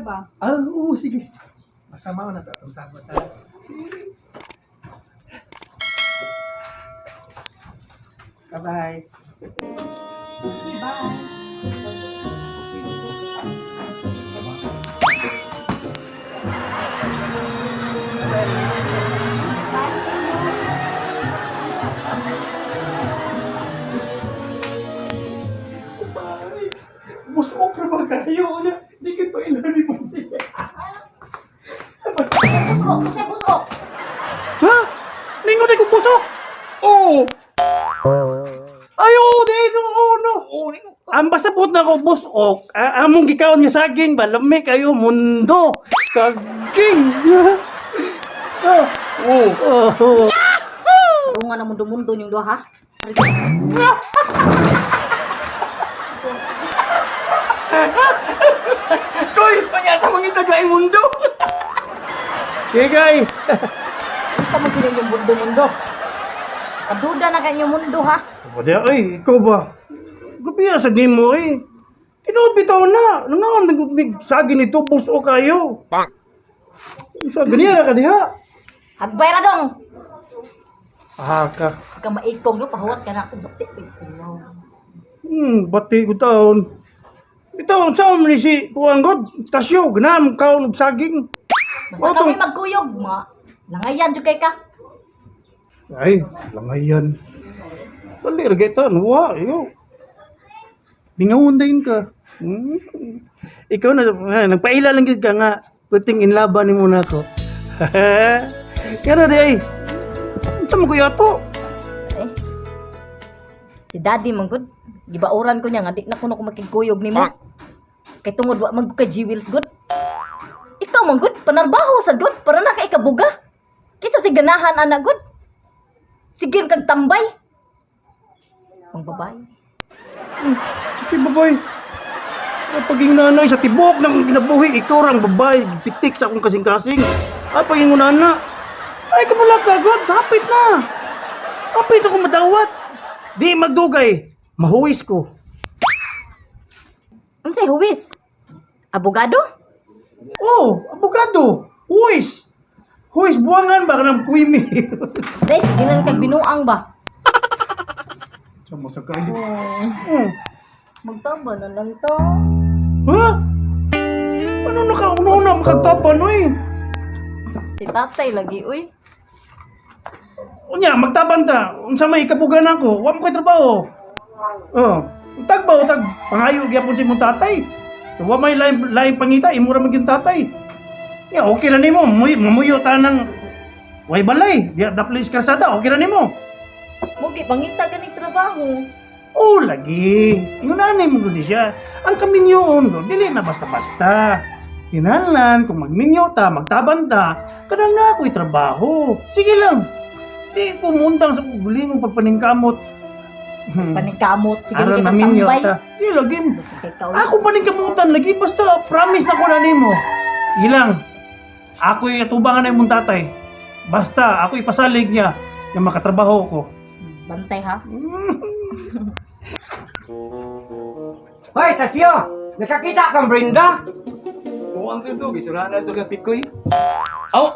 ba? Oo, sige. Masama ko na ito. Itong sabot ha. Bye-bye. Bye. Bye. Mas okra ba kayo? Hindi ka ito ilari mo. Busok, kasi busok. Ha? Lingon ay kong busok? Oo. Ayo, di no, no. Ang basabot na ko busok. Among gikaon nga saging ba lami kayo mundo. Saging. Oh. Puro nga na mundo-mundo yung doha, ha? Soy, panyata mangita dua yung mundo. Kigay. Isa mo giling yung mundo-mundo. Kaduda na kanyang mundo, ha? Pwede ay, ikaw ba? Gabi sa mo eh. Tinood bitaw na. Nangaon nagubig saging ito busok kayo. Bang. Sa ganyan na ka diha. Hagbay ra dong. Ka. Ika maikog, no? Pahuwat ka na ako. Batik, Bati ko taon. Ito, saan mo ni si Kuanggod? Tasyo, ganam, kaon og saging. Basta kami magkuyog, mga langayan dyan kay ka. Ay, langayan. Dali, ragay ito. Nuwa, iyo. Bingawon din ka. Ikaw na, nagpaila lang yun ka nga. Puting inlaban ni muna ko. Kaya na di ay. Saan mo kuya to? Eh, si daddy manggod. Gibauran ko niya nga, di na kuno ko makikuyog ni mo. Kay tungod wa man ko kay G-Wheels good. Ikaw manggod, panarbaho sa good, para na kay kabuga. Kisap si ganahan ana good. Sige kag tambay. Ang babae. Si babae. Paging nanay sa tibok ng ginabuhi, ikaw rang babae. Pitik sa akong kasing-kasing. Paging nana. Ay, kamula ka, God. Hapit na. Hapit ako madawat. Di magdugay. Mahuwis ko. Unsay huwis? Abogado? Oh, abogado. Huwis. Huwis, buwangan ba ka ng kuimi? Dahil sige na kag binuang ba? Sama sa kayo. Magtaba na lang to. Ha? Ano na makagtapan, oy? Si tatay lagi, uy. Unya, magtaban ta. Unsa may kapugan ako, wa mo ko'y trabaho. Oh, utag ba utag pangayo gyapon si mong tatay. So, wa may lain pangita, imura man gyud tatay. Ya, okay na nimo. Mamuyo ta nang way balay. Di daplis karsada, okay na nimo. Mugi pangita ganing trabaho. Oh, lagi. Ingon anay mo gud siya. Ang kaminyoon go, dili na basta-basta. Kinahanglan kung magminyo ta, magtaban ta, kadang na ako'y trabaho. Sige lang. Di pumuntang sa gulingong pagpaningkamot. Paningkamot. Sige Aron kita maminyo tambay. ta. Di lagi. Sige ka, uy. Ako paningkamutan lagi basta promise na ko na nimo. Ilang. Ako'y atubangan na imong tatay. Basta ako'y pasalig niya na makatrabaho ko. Bantay, ha? Hoy, Tasyo! Nakakita kang Brenda? Oo, ang tundo. Bisurahan na ito sa tikoy. Aw!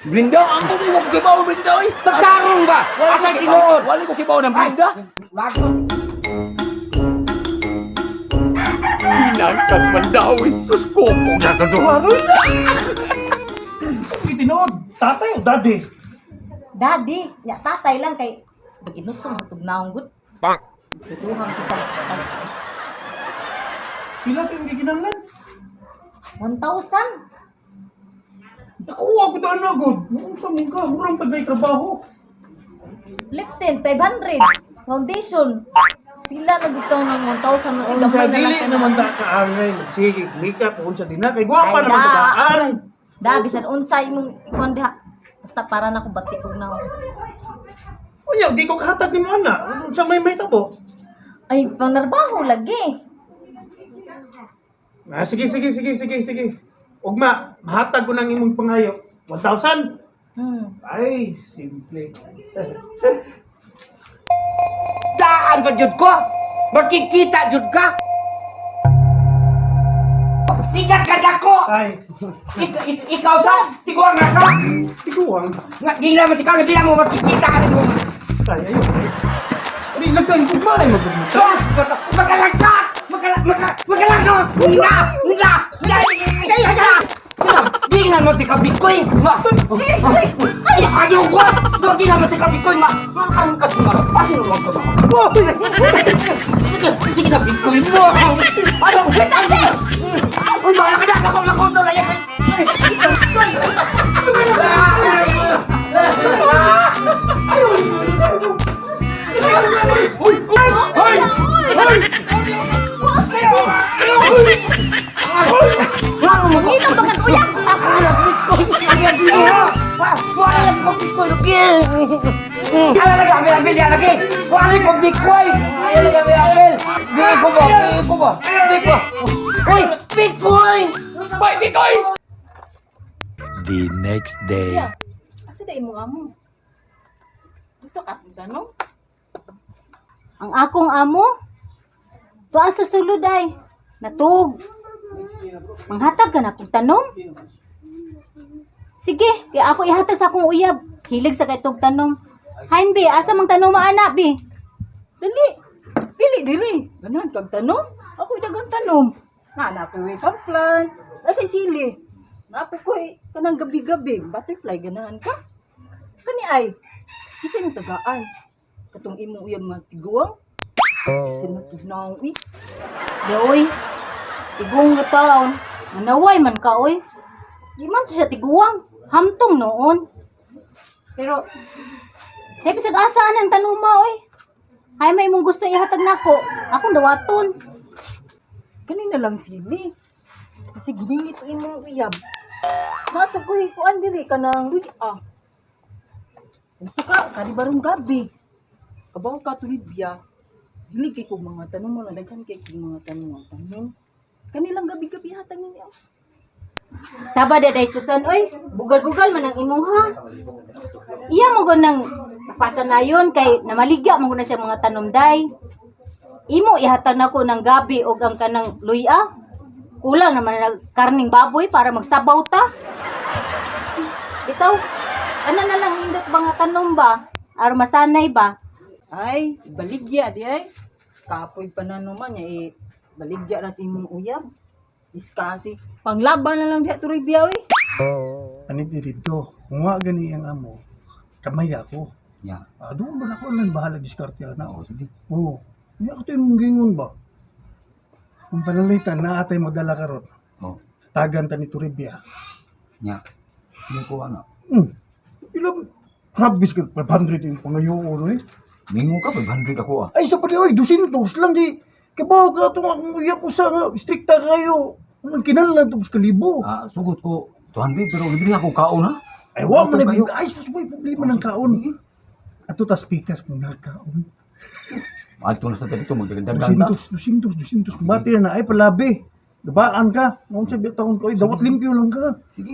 Brinda! Ang puto mo ko kibaw, Brinda, oy! Pagkarong ba? Asa tinuod? Wala ko kibaw ng Brinda. Bago. Pinangkas man daw, eh. Sus, kupong na kaduharoy na. Itinood, tatay o daddy? Daddy, ya tatay lang kay baginutong sa tugnaong good. Bang! Tuduhang sa tag Pila kayong giginanglan? 1,000. Nakuha ko daan na agad. Naunsa mo ka, murang tagay trabaho. Lipton, 500. Foundation. Pila na bitaw ng 1,000 nung Kung sa igamay na dili lang naman da kaangay, sige, makeup kung sa dina kay gwapa naman dadaan. Da, bisan unsay mong ikuan diha. Basta para na ko batik og na. Unya, di ko kahatag ni mo ana. Sa may tabo. Ay, panarbaho lagi. Sige. Ugma, mahatag ko ng imong pangayo. 1,000? Ay, simple. Daan pa jud ko? Makikita jud ka? Ikat ka dako. Ay, Ikaw sa tiguang nga ka. tiguang. Nga di naman ikaw di mo makikita ka mo. Ay, ayun. Ay, nagkain ko ba ay magbubuta? Sos, makalagkat. Makalagkat. Una. Di nga mo tika Bitcoin. Ay, ayaw ko. Di nga mo tika Bitcoin. Ang kasuma. Pasin mo ko ba? Sige na Bitcoin mo. Ayaw ko. Uy, wala ka na. Lako to. Layak. Ino ba ka uyab? Ambil lagi. Wala ko Bitcoin. Ayo lagi ambil. Bili ko ba? Hey, Bitcoin. Bay, Bikoy! The next day. Ya. Asa day mo amo? Gusto ka tanong? Ang akong amo? Tuwa sa sulod ay. Natug. Manghatag ka na kung tanom? Sige, kaya ako ihatag sa akong uyab. Hilig sa kay tug tanom. Hain bi, asa mang tanom anak bi? Dali. Dili. Ganan kag tanom? Ako dagang tanom. Na ko welcome plant. Ay sa sili. Napo ko kanang gabi-gabi, butterfly ganahan ka. Kani ay kasi ng tagaan. Katong imong uyab nga tiguang. Kasi matugnaw ni. Daoy. Tigong gataon. Manaway man ka oy. Di man to siya tiguang. Hamtong noon. Pero sa bisag asaan ang tanuma oy. Hay may mong gusto ihatag nako. Akong dawaton. Kanina lang sili. Kasi giningit imong uyab. Masa ko kuan diri ka nang Gusto ka kari barong gabi. Kabaw ka tulibya. Hilig kay kong mga tanong mo, daghan kay kong mga tanong. Kanilang gabi-gabi hatag ninyo. Sabada day susan, oy, bugal-bugal man ang imuha. Iya mo nang pasanayon kay namaligya mo na siya mga tanom day. Imo ihatag nako ng gabi og ang kanang luya. Kulang naman na karning baboy para magsabaw ta. Itaw, ano na lang indot mga tanom ba? Aron masanay ba? Ay, baligya di ay. Kapoy pa na naman niya baligya ra sa imong uyab. Iskasi. Panglaban na lang diha turibya oy. Ani dito. Kung nga gani ang amo, kamay ako. Ya. Doon ba ako lang bahala diskarte na. Oh, sige. Oo. Hindi ako tayo mong gingon ba? Kung panalitan na atay magdala karon. Oh, Tagan ta ni Turibia. ya. Hindi ko ano. Ilang krabis ka 500 yung pangayoon eh. Mingo ka, 500 ako ah. Ay sa pati oy 200 lang di. Kabaw ka itong akong uyap ko sa nga. Strikta kayo. Anong kinala ito sa kalibo? Ah, sugot ko 200 pero libre ako kaon ha. Ay wa man kayo. ay susubay problema ng kaon. Ato ta speakers kung nagkaon. Alto na sa dito magdagdag ta. 200. Kumati na ay palabi. Gabaan ka. Noon sa bitahon ko ay dawat limpyo lang ka. Sige.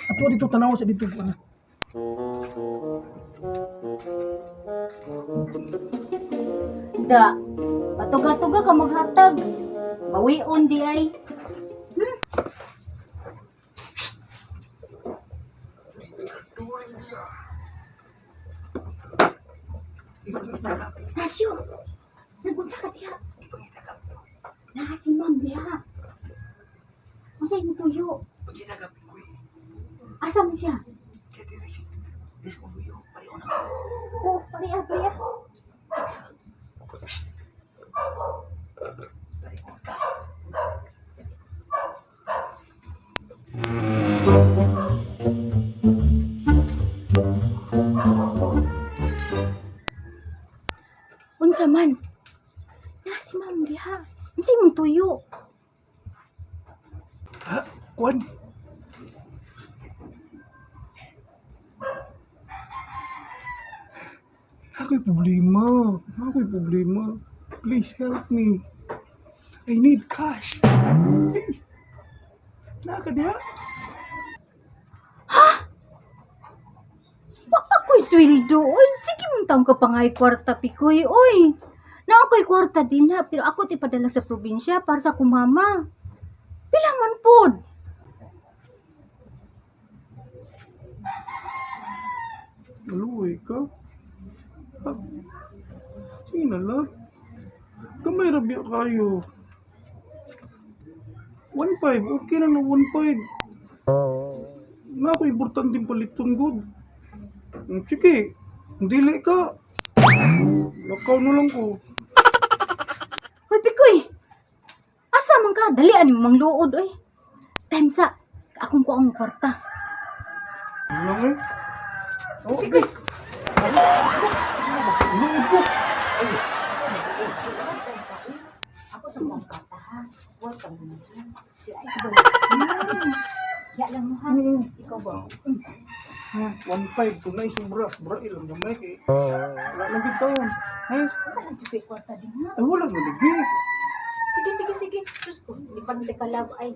Ato dito tanaw sa dito. Da, patuga-tuga ka maghatag. Bawion di ay. Tasyo, nagunsa ka diha. Si ma'am diha. Masay mo tuyo. Asa man siya? Oh, pariya. Unsa man? Si ma'am diha. Masay mo tuyo. Ha? Kuan? Ako'y problema. Please help me. I need cash. Please. Naka diha? Ako'y sweldo. Oy, sige mong taong ka pangay kwarta, Pikoy. Oy, na ako'y kwarta din ha. Pero ako ti padala sa probinsya para sa kumama. Pila man pod? Maluoy ka? Ha? Sige na lang. Kamay rabia kayo. 1.5, okay na na 1.5. Na ako importante paliton good. Sige, dili ka. Lakaw na lang ko. Hoy, Pikoy! Asa man ka? Dalian mo mang luod, oy. Time sa, akong ko ang kwarta. Ano lang eh? Oh, Pikoy! luod ko. Ako sa mga kwarta, ha? Huwag kang gumahan. Ya lang mo, ha? Ikaw ba? Ha, 1.5 kung na isubra. Sobra ilang gamay kay. Wala lang gid taon. Ha? Wala ang Pikoy kwarta din, ha? Ay wala man lagi. Sige. Diyos ko, di pa nila kalab ay.